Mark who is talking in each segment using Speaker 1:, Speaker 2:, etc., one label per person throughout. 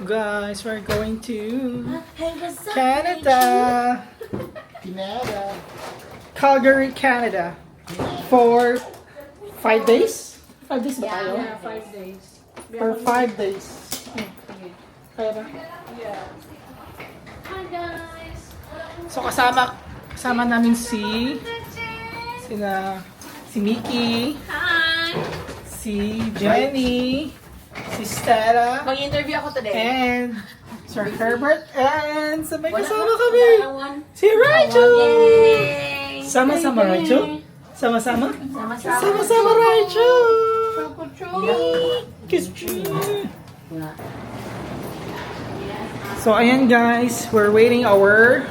Speaker 1: Guys, we're going to Canada.
Speaker 2: Canada.
Speaker 1: Calgary, Canada. For 5 days? 5 days ba tayo?
Speaker 3: Yeah, 5 days.
Speaker 1: For 5 days. Kaya ba?
Speaker 3: Yeah.
Speaker 4: Hi guys!
Speaker 1: So kasama namin si Mickey,
Speaker 4: Hi!
Speaker 1: si Jenny, si Stella,
Speaker 4: Mag-interview ako today.
Speaker 1: and Sir Herbert, and may kasama kami, si Rachel!
Speaker 4: Yay!
Speaker 1: Sama-sama, Rachel? Sama-sama?
Speaker 4: Sama-sama.
Speaker 1: Sama-sama, Rachel!
Speaker 4: Yay!
Speaker 1: Kiss you! So, ayan guys, we're waiting our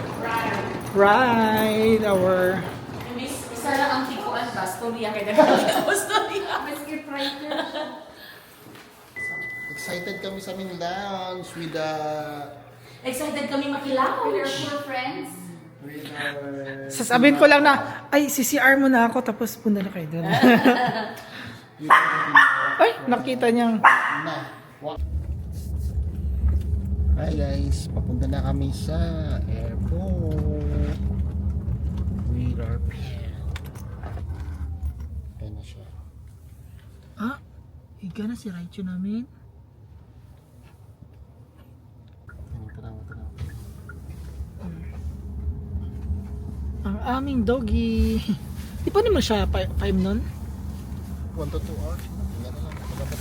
Speaker 1: ride,
Speaker 4: Isa lang ang tikuan ba? Storya kay Dagang. Storya.
Speaker 2: Excited kami sa aming lounge with
Speaker 4: Excited kami makilaw.
Speaker 2: with our
Speaker 1: Sasabihin ko lang na, ay, CCR mo na ako, tapos punta na kayo doon. Ay, nakita niyang.
Speaker 2: na. Hi guys, papunta na kami sa airport with our pen. Ayan na siya.
Speaker 1: Ah, higa na si Raichu namin. Ang aming doggy. Di pa naman siya 5 nun?
Speaker 2: 1 to 2 hours. Tingnan na lang. Dapat.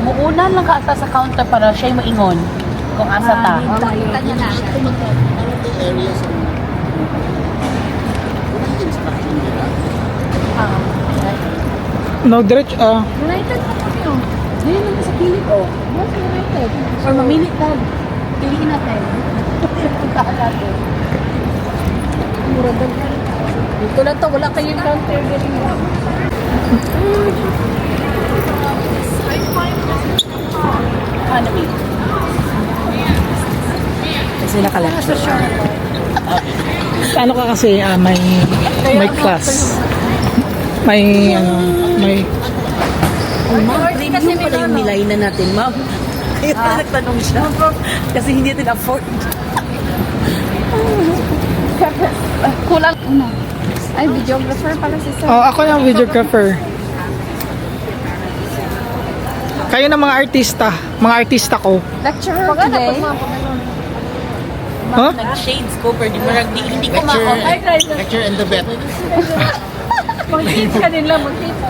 Speaker 4: Muunan lang ka ata sa counter para siya'y maingon. Kung asa ta.
Speaker 3: Makita niya na.
Speaker 2: Ano the areas of walang instruction nila?
Speaker 1: No, diretso.
Speaker 3: United pa kami oh.
Speaker 4: Ngayon lang sa pilit, oh.
Speaker 3: Yes, United.
Speaker 4: Or mamili ka.
Speaker 3: Piliin natin.
Speaker 4: Puntaan natin.
Speaker 3: Mura daw. Dito lang to, wala kayong counter galing mo.
Speaker 4: Ano ba? Kasi nakalatso.
Speaker 1: Ano ka kasi, may class. May, may,
Speaker 4: Ma'am, premium pala yung nilay na natin, ma'am. Kaya nagtanong siya. Kasi hindi natin afford.
Speaker 3: Kulang. Ano? Ay, videographer pala si Sir.
Speaker 1: oh, ako yung videographer. Kayo na mga artista ko.
Speaker 3: Lecturer today.
Speaker 1: Huh?
Speaker 4: Nag-shades ko, pero hindi ko
Speaker 2: Lecture,
Speaker 4: ma-on.
Speaker 2: lecture and the vet.
Speaker 3: Mag-tips ka din lang, mag-tips.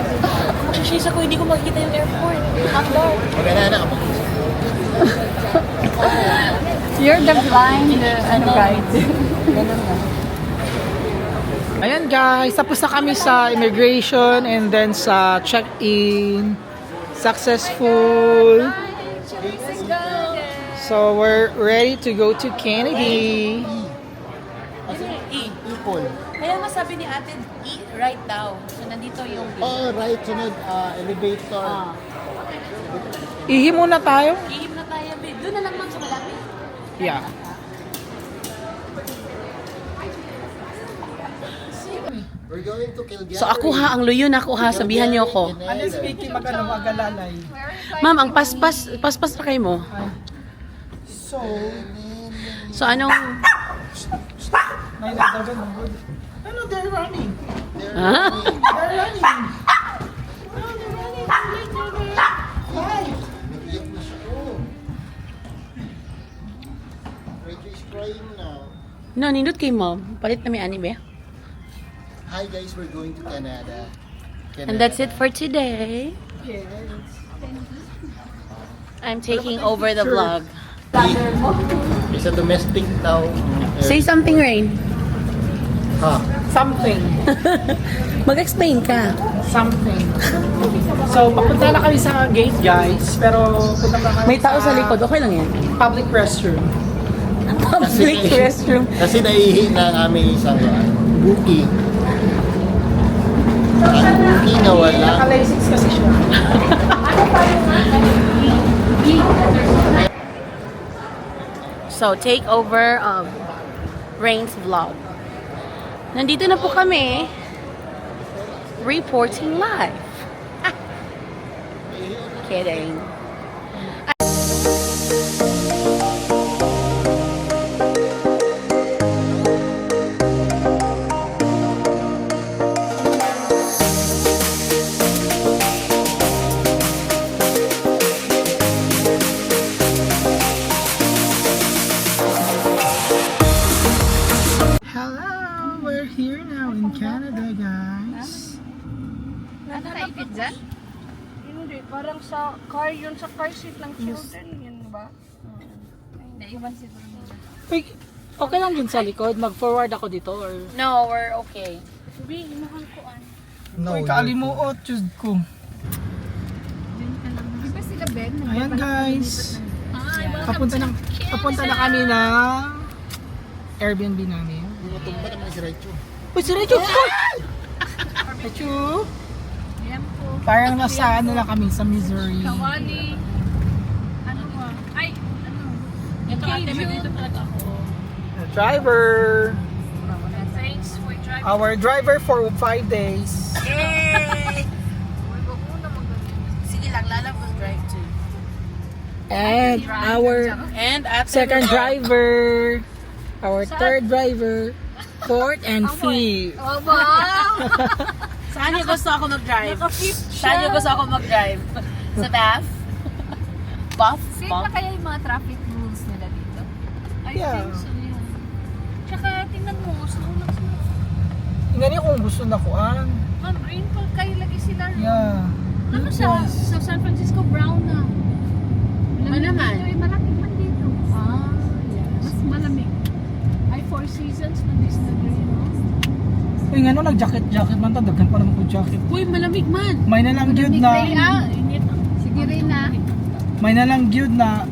Speaker 4: Mag-shades ako, hindi ko makikita yung airport.
Speaker 2: Maganda na ako.
Speaker 3: You're the blind guide.
Speaker 1: Ayan guys, tapos na kami sa immigration and then sa check-in. Successful. So we're ready to go to Kennedy.
Speaker 2: Kasi people.
Speaker 4: Kaya nga sabi ni ate, right daw. So nandito yung
Speaker 2: Oh, right. Sunod, elevator.
Speaker 1: Ihi muna tayo.
Speaker 4: ihim na tayo, babe. Doon na lang ma'am sa malapit.
Speaker 1: Yeah.
Speaker 2: We're going to Calgary.
Speaker 4: So ako ha, ang luyo na ako ha, sabihan niyo ako.
Speaker 1: Ano speaking magalalay.
Speaker 4: Ma'am, ang paspas na kayo mo.
Speaker 1: So,
Speaker 4: So anong,
Speaker 1: may nagdagan ng good. Ano, they're running.
Speaker 4: ha?
Speaker 1: They're running. Oh, they're running. Hi.
Speaker 2: Nag-iyak na siya. Oh. Rachel is crying now.
Speaker 4: No, nindot kay mom. Palit na may ani ba?
Speaker 2: Hi guys, we're going to Canada.
Speaker 4: And that's it for today.
Speaker 1: Yes.
Speaker 4: I'm taking over the vlog.
Speaker 2: It's a domestic now.
Speaker 4: Say something, Rain.
Speaker 2: Ha.
Speaker 1: Something.
Speaker 4: Mag-explain ka.
Speaker 1: Something. So, papunta na kami sa gate, guys. Pero, punta pa kami
Speaker 4: May tao sa likod, okay lang yan.
Speaker 1: public restroom.
Speaker 4: Public restroom.
Speaker 2: Kasi naihi na ang aming isang bookie. Ang bookie na wala.
Speaker 1: Naka-lasix kasi siya.
Speaker 4: So, take over of Rain's vlog. Nandito na po kami. Reporting live. Kidding.
Speaker 1: Hello! We're here now in Canada, guys.
Speaker 3: Nakaipit dyan? Hindi, parang sa car, yun sa car seat ng children, yun ba? Naiwan siguro nila.
Speaker 1: Wait, okay lang dun sa likod? Mag-forward ako dito or...
Speaker 4: No, we're okay.
Speaker 3: Sabi, hinuhan ko an.
Speaker 2: No,
Speaker 1: Uy, kaalimuot, Diyos ko.
Speaker 3: Di ba sila Ben?
Speaker 1: Ayan, guys. Papunta na kami na Airbnb namin.
Speaker 2: Tumba naman si Raicho.
Speaker 1: Uy, si Rachel! Rachel!
Speaker 3: Ayan po.
Speaker 1: Parang nasa ano lang kami, sa Missouri.
Speaker 3: Kawali. Ano ba? Ay, ano? Ito ate, may dito talaga ako.
Speaker 1: The driver!
Speaker 3: Thanks for driving.
Speaker 1: Our driver for 5 days.
Speaker 4: Yay!
Speaker 3: Uy, wag mo na magaling.
Speaker 4: Sige lang, Lala will drive too.
Speaker 1: And our
Speaker 4: And at
Speaker 1: second driver. Our third driver. Fourth and fifth.
Speaker 3: Oh, wow!
Speaker 4: Saan niyo gusto ako mag-drive? Saan niyo gusto ako mag-drive? Sa Bath? Buff?
Speaker 3: Safe na kaya yung mga traffic rules nila dito? I
Speaker 1: Yeah.
Speaker 3: think so, yun. Tsaka, tingnan mo, sumunod sila.
Speaker 1: Tingnan niyo kung gusto na kuan.
Speaker 3: Ma'am, rainfall kayo lagi sila.
Speaker 1: Yeah.
Speaker 3: Ano sa San Francisco, brown na.
Speaker 4: Malaman.
Speaker 3: Dito, malamig man dito. Ah, yes. Mas malamig. Ay, Four Seasons, mandis na rin, no?
Speaker 1: Uy, nga no, nag-jacket man to. Daghan pa naman ko jacket.
Speaker 4: Uy, malamig man.
Speaker 1: May na lang gyud
Speaker 3: Malamig
Speaker 1: na.
Speaker 3: init. Sige rin na.
Speaker 1: May na lang gyud na.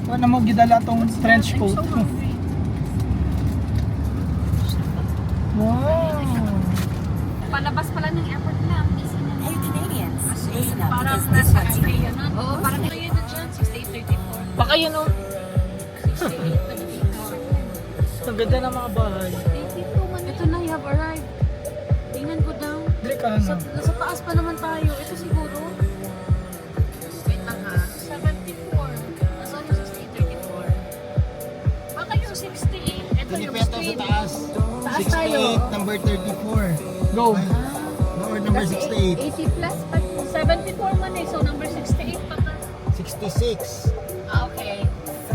Speaker 1: Wala mo gidala tong trench coat.
Speaker 3: I'm so hungry.
Speaker 1: Wow.
Speaker 3: Palabas pala ng airport na.
Speaker 5: Hey Canadians, listen up
Speaker 3: Parang
Speaker 5: because this
Speaker 3: nasa
Speaker 5: one's
Speaker 3: highway
Speaker 5: free.
Speaker 3: yan, no? Oo, parang kayo na dyan. 6834.
Speaker 1: Baka yun oh.
Speaker 3: 6834.
Speaker 1: Ang ganda ng mga bahay.
Speaker 3: 82 man. Ito na, you have arrived. Tingnan ko daw.
Speaker 1: Dili ka
Speaker 3: Sa,
Speaker 1: ano.
Speaker 3: nasa taas pa naman tayo. Ito siguro. Wait lang ha. 74. Nasaan yung 6834? Baka yung 68. Ito yung
Speaker 2: Tinipeto sa
Speaker 3: speed.
Speaker 2: taas.
Speaker 3: Taas tayo.
Speaker 2: 68, number 34.
Speaker 1: Go.
Speaker 2: No, or number 68.
Speaker 3: 80 plus. 74 man eh. So number 68 pa ka.
Speaker 2: 66.
Speaker 3: Ah, okay.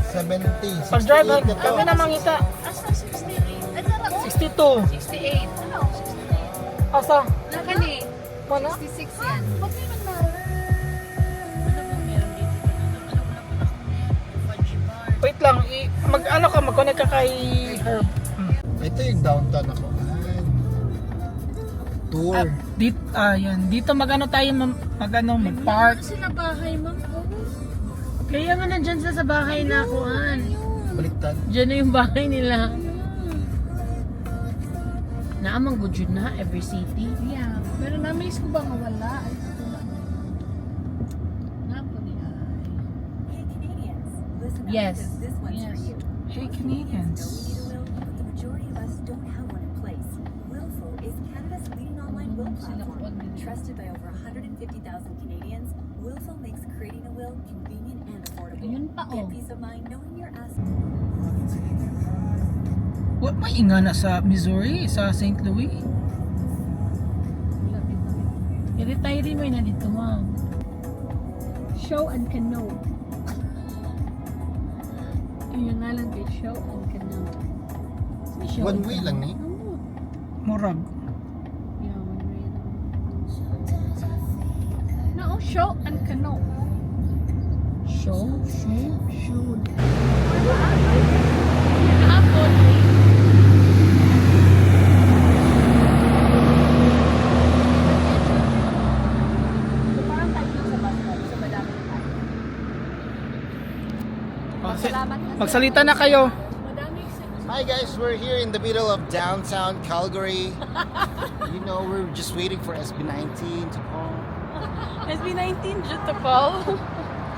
Speaker 2: 70.
Speaker 1: Pag-drive,
Speaker 2: 68 na to.
Speaker 1: kami na mangita.
Speaker 3: Asa 68? Ito na.
Speaker 1: 62.
Speaker 3: 68. Ano? 68.
Speaker 1: Asa?
Speaker 3: Nakani.
Speaker 1: Wala?
Speaker 3: 66 yan. Ba't meron na? Ano ba meron dito? Ano wala pa na? Fudge bar.
Speaker 1: Wait lang. Mag-ano ka, mag-connect ka kay Herb.
Speaker 2: Ito yung downtown ako. Tour.
Speaker 1: Yan. Dito mag-ano tayo, mag-park.
Speaker 3: Kasi na bahay, ma'am.
Speaker 4: Kaya nga nandyan sa bahay na kuhan.
Speaker 2: Baliktad.
Speaker 4: Diyan na yung bahay nila. Naamang good yun na, every city.
Speaker 3: Yeah. Pero na-miss ko ba mawala? Ay, ito na. Napo niya.
Speaker 5: Hey Canadians, listen up
Speaker 4: Yes.
Speaker 5: because this one's
Speaker 3: Yes.
Speaker 5: for you.
Speaker 1: Hey, Canadians.
Speaker 5: Know we need a will, but the majority of us don't have one in place. Willful is Canada's leading online will platform. Trusted by over 150,000 Canadians, Willful makes creating a will convenient and affordable.
Speaker 3: Ayun pa,
Speaker 5: Get
Speaker 3: oh.
Speaker 5: peace of mind knowing you're asked.
Speaker 1: What may inga na sa Missouri, sa St. Louis?
Speaker 4: I-retire mo na dito, ma'am.
Speaker 3: Show and canoe. Yun yung nga lang kay show and canoe.
Speaker 2: One way lang eh.
Speaker 1: Murag.
Speaker 3: Yeah, one way lang. No, show and canoe.
Speaker 4: Show?
Speaker 3: Show. Hapon. Parang tayo sa bus stop, sa madami tayo.
Speaker 1: Magsalita na kayo.
Speaker 3: Madami sa
Speaker 2: Hi guys, we're here in the middle of downtown Calgary. You know, we're just waiting for SB19 to call.
Speaker 4: SB19 dyan to call.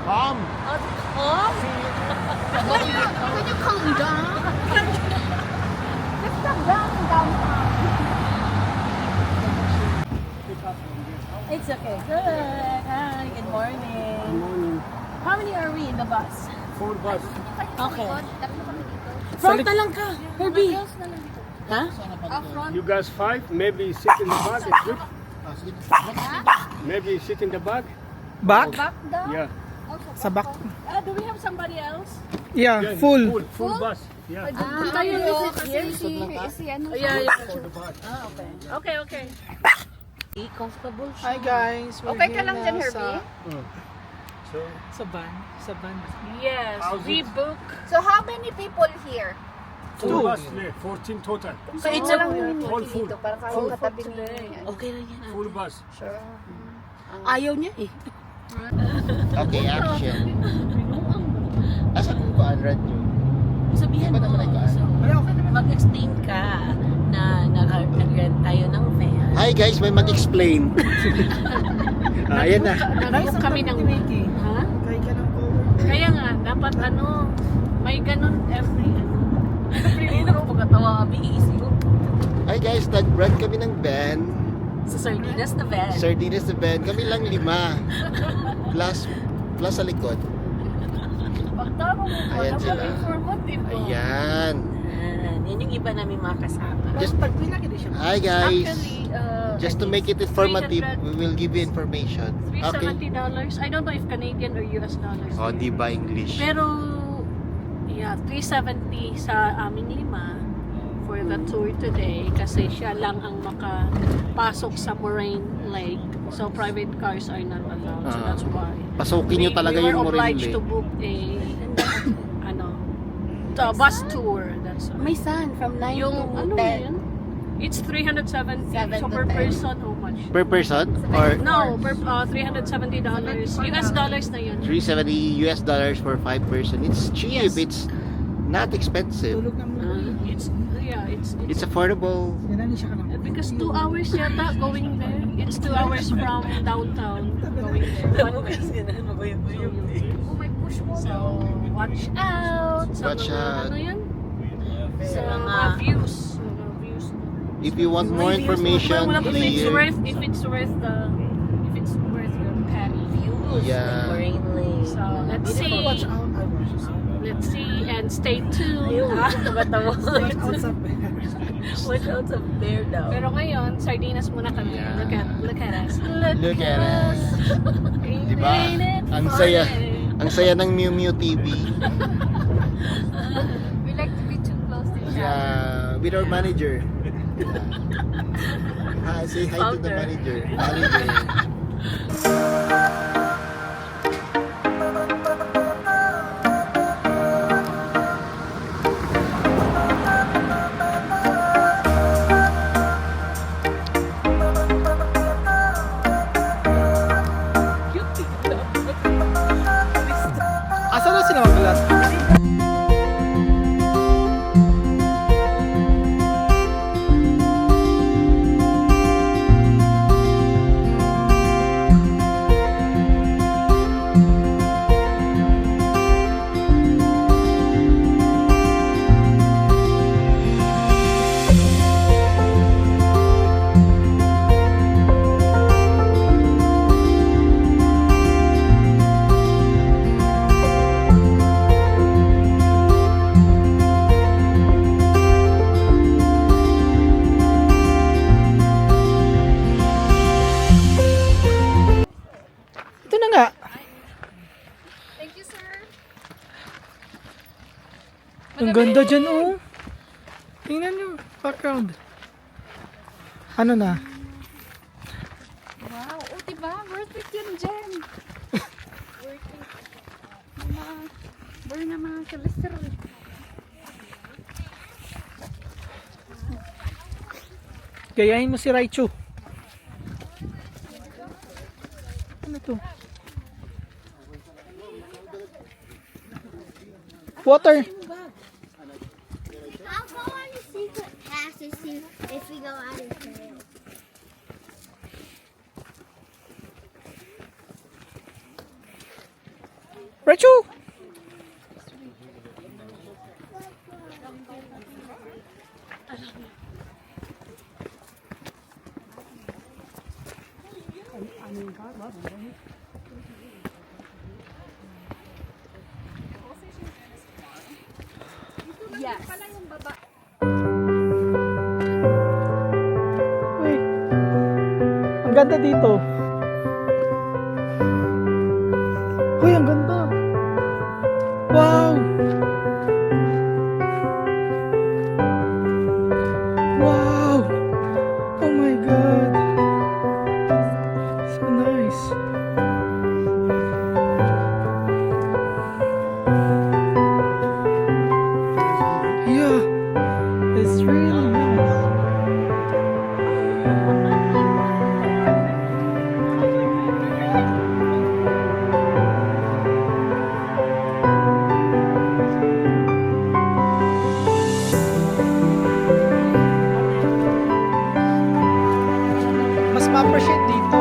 Speaker 2: Calm.
Speaker 4: Oh?
Speaker 3: Can you calm down? Let's calm down.
Speaker 4: It's okay. Good. Hi, good morning. How many are we in the bus?
Speaker 6: 4 bus.
Speaker 4: Okay. Front na lang ka, Herbie. Ha?
Speaker 6: You guys 5, maybe sit in the back. It's good. Maybe sit in the back.
Speaker 1: Back?
Speaker 3: Back down.
Speaker 6: Yeah.
Speaker 1: Sa back.
Speaker 4: Do we have somebody else?
Speaker 1: Yeah,
Speaker 6: Yeah,
Speaker 1: full.
Speaker 6: Full bus. Yeah.
Speaker 4: Tayo
Speaker 3: Si ano?
Speaker 4: Yeah. Okay, okay. Comfortable siya.
Speaker 1: Hi guys, we're
Speaker 3: Okay ka
Speaker 1: here
Speaker 3: lang
Speaker 1: na
Speaker 3: dyan,
Speaker 1: sa-
Speaker 3: Herbie?
Speaker 1: Sa van. Sa van.
Speaker 4: Yes, we book.
Speaker 3: So how many people here?
Speaker 6: Full bus. Yeah, 14 total.
Speaker 4: So it's
Speaker 3: Wala lang yung
Speaker 6: Full, full.
Speaker 3: dito para
Speaker 6: Full.
Speaker 3: katabi ni
Speaker 4: Okay lang yan.
Speaker 6: Full bus.
Speaker 4: Ayaw niya eh.
Speaker 2: Okay, action. Asa kung ko unread yun?
Speaker 4: Sabihan
Speaker 2: Iba
Speaker 4: mo.
Speaker 2: naman ikaw.
Speaker 4: So, mag-explain ka na nag-rent tayo ng van.
Speaker 2: Hi guys, may mag-explain. Ayan na.
Speaker 4: Nag-book kami ng... Ha?
Speaker 1: Kaya ka ng cover.
Speaker 4: Kaya nga, dapat may ganun every ano pagkatawa kami iisip ko.
Speaker 2: Hi guys, nag-rent kami ng van.
Speaker 4: Sa Sardinas na van.
Speaker 2: Sardinas na van. Kami lang 5. Plus sa likod.
Speaker 4: Pagtama mo ko,
Speaker 2: Ayan sila.
Speaker 4: informative ko.
Speaker 2: Ayan.
Speaker 4: Yan yung iba namin mga kasama.
Speaker 2: Just,
Speaker 1: Pag pinakita siya.
Speaker 2: hi guys.
Speaker 4: Actually,
Speaker 2: Just to make it informative, we will give you information. Okay.
Speaker 4: $370. I don't know if Canadian or US dollars.
Speaker 2: Oh, di ba English?
Speaker 4: Pero, yeah, $370 sa aming 5 for the tour today kasi siya lang ang makapasok sa Moraine Lake. So, private cars are not allowed. So, that's why.
Speaker 2: Pasukin nyo talaga
Speaker 4: we
Speaker 2: yung
Speaker 4: were
Speaker 2: Moraine
Speaker 4: obliged to
Speaker 2: Lake.
Speaker 4: book a bus tour. That's why.
Speaker 3: May sun from 9
Speaker 4: Yung
Speaker 3: to
Speaker 4: ano
Speaker 3: 10.
Speaker 4: yun? It's 370.
Speaker 3: 7
Speaker 4: So
Speaker 3: to
Speaker 4: per
Speaker 3: 10.
Speaker 4: person, how much?
Speaker 2: Per person? Or
Speaker 4: No, per $370. US dollars na yun.
Speaker 2: $370 US dollars for 5 person. It's cheap.
Speaker 4: Yes.
Speaker 2: It's not expensive.
Speaker 1: Tulog ng mga.
Speaker 2: It's affordable.
Speaker 1: Yan na siya ka ng
Speaker 4: Because 2 hours yata going there. It's 2 hours from downtown going there.
Speaker 3: Oh, may push mo.
Speaker 4: So, watch out sa
Speaker 2: Watch
Speaker 4: mga
Speaker 2: out.
Speaker 4: ano yan? Sa
Speaker 3: Sa
Speaker 4: mga views. Mga views.
Speaker 2: If you want more information,
Speaker 4: If it's
Speaker 2: here.
Speaker 4: worth, if it's worth your penny.
Speaker 2: Yeah.
Speaker 4: Moraine Lake. So, let's see.
Speaker 1: Watch out. Ay, watch out.
Speaker 4: Let's see and stay tuned. Watch out sa bear daw. Pero ngayon, Sardinas muna kami.
Speaker 2: Yeah.
Speaker 4: Look at us.
Speaker 2: Look at us. Diba?
Speaker 4: Ain't it
Speaker 2: Ang saya.
Speaker 4: funny?
Speaker 2: Ang saya ng Mew Mew TV.
Speaker 3: We like to be too close to each other.
Speaker 2: Yeah, with our manager. Hi, say hi to the
Speaker 4: Founder.
Speaker 2: manager. Manager.
Speaker 1: Asa na sila mag-glass? Ito na nga.
Speaker 3: Thank you, sir.
Speaker 1: Ang ganda dyan, oh. Tingnan nyo. Background. Ano na?
Speaker 3: Wow. Oh, diba? Worth it yun dyan. Worth it. Burn na mga cholesterol.
Speaker 1: Gayahin mo si Raichu. Ano to? Water.
Speaker 7: I'll go on the secret pass to see if we go out of jail.
Speaker 1: Rachel! Uy, ang ganda dito. Uy, ang ganda. Wow! Wow! Oh my God! So nice. Yeah, it's really nice. Mas ma-appreciate dito.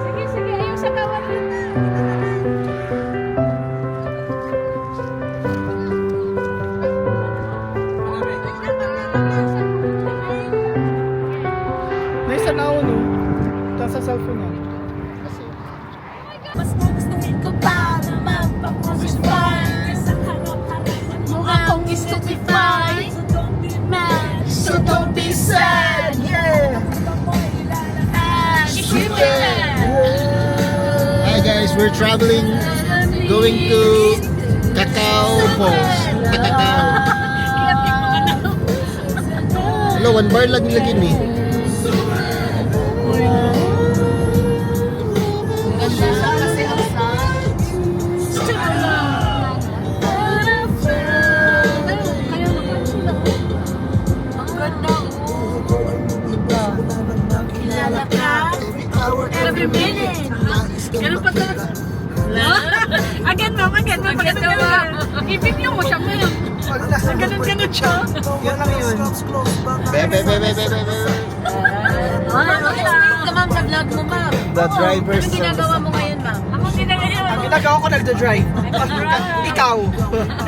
Speaker 3: Sige, sige, ayaw sa kawan.
Speaker 1: Nice na ako, no? Tapos sa cellphone niya.
Speaker 3: Mukha kong stupefy. So don't be sad.
Speaker 1: Yeah!
Speaker 2: Hi guys, we're traveling, going to Cacao Falls. Cacao. Hello, 1 bar lang nilagyan eh.
Speaker 3: Every minute. Ganun pa to. Again, ma'am. Again, ma'am. I-video mo siya ngayon. Ganun siya.
Speaker 1: Yun lang yun.
Speaker 2: Bebe.
Speaker 3: Ma'am, sa vlog mo, ma'am.
Speaker 2: The driver's
Speaker 3: Anong ginagawa mo ngayon, ma'am? Ako ginagawa.
Speaker 1: Ang ginagawa ko nagda-drive. Ikaw.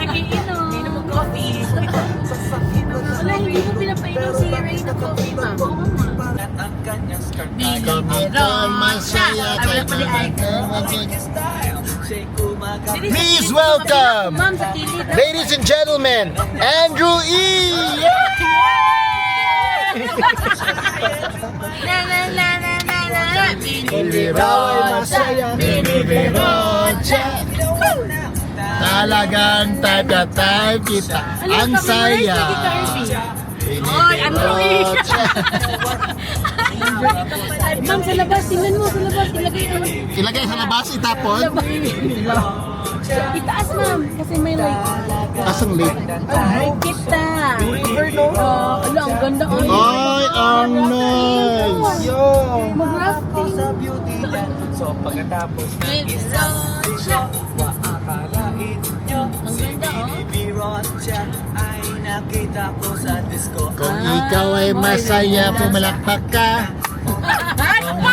Speaker 3: Nagiinom. Inom mo coffee. Wala, hindi mo pinapainom si Ray na coffee, ma'am. Oo, ma'am.
Speaker 2: Please welcome,
Speaker 3: Ma'am, sa kilid.
Speaker 2: ladies and gentlemen, Andrew E. Talagang type na type kita. Ang saya.
Speaker 3: Oy, Andrew E. Ma'am, sa labas. Tingnan mo, sa labas.
Speaker 2: Ilagay sa labas, itapon.
Speaker 3: Itaas, ma'am. Kasi may light.
Speaker 2: Kasang late.
Speaker 3: Ay, kita. Ala, ang ganda.
Speaker 2: Ay, ang nice.
Speaker 1: Yo!
Speaker 3: Mag-rafting.
Speaker 8: So pagkatapos ng
Speaker 3: Ang ganda, oh.
Speaker 2: Kung ikaw ay masaya, pumalakpak ka. Kung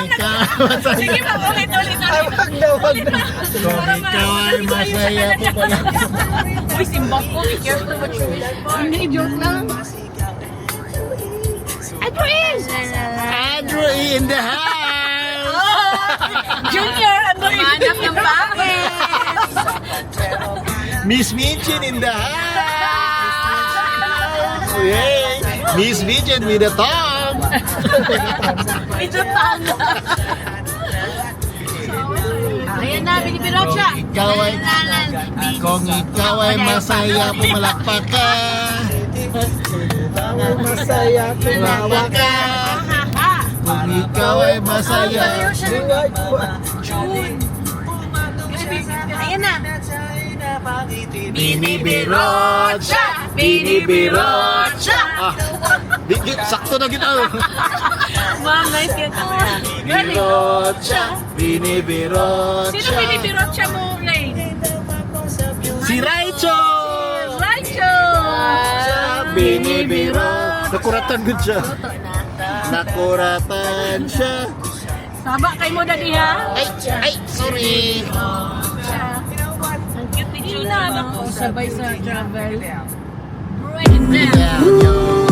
Speaker 2: ikaw masaya,
Speaker 4: Sige, ulit.
Speaker 2: kung ikaw ay masaya, pumalakpak ka.
Speaker 4: Uy, simbang ko. Be careful what you wish for.
Speaker 3: Hindi, joke lang.
Speaker 2: Andrew in the house!
Speaker 4: Junior, ano yun?
Speaker 3: Anak ng bakit?
Speaker 2: Miss Minchin in the house! Yay! Miss Minchin with a tongue!
Speaker 4: Medyo tanga.
Speaker 3: Ayan na, binibirot siya.
Speaker 2: Kung ikaw ay masaya, pumalakpak ka.
Speaker 1: Masaya, tumawa ka.
Speaker 2: Kung ikaw ay masaya,
Speaker 3: Ayan na.
Speaker 2: binibirot siya! Binibirot siya! Sakto na kita!
Speaker 4: Ma'am, nice yan.
Speaker 2: Binibirot siya! Binibirot
Speaker 4: Sino
Speaker 2: siya!
Speaker 4: binibirot siya mo, Lane?
Speaker 2: Si Raicho!
Speaker 4: Rachel!
Speaker 2: Binibirot! Nakuratan good siya! Nakuratan siya!
Speaker 4: Saba kay mo, daddy, ha?
Speaker 2: Ay, sorry!
Speaker 4: Ang cute ni Juna. Sabay sa travel.
Speaker 2: Yeah,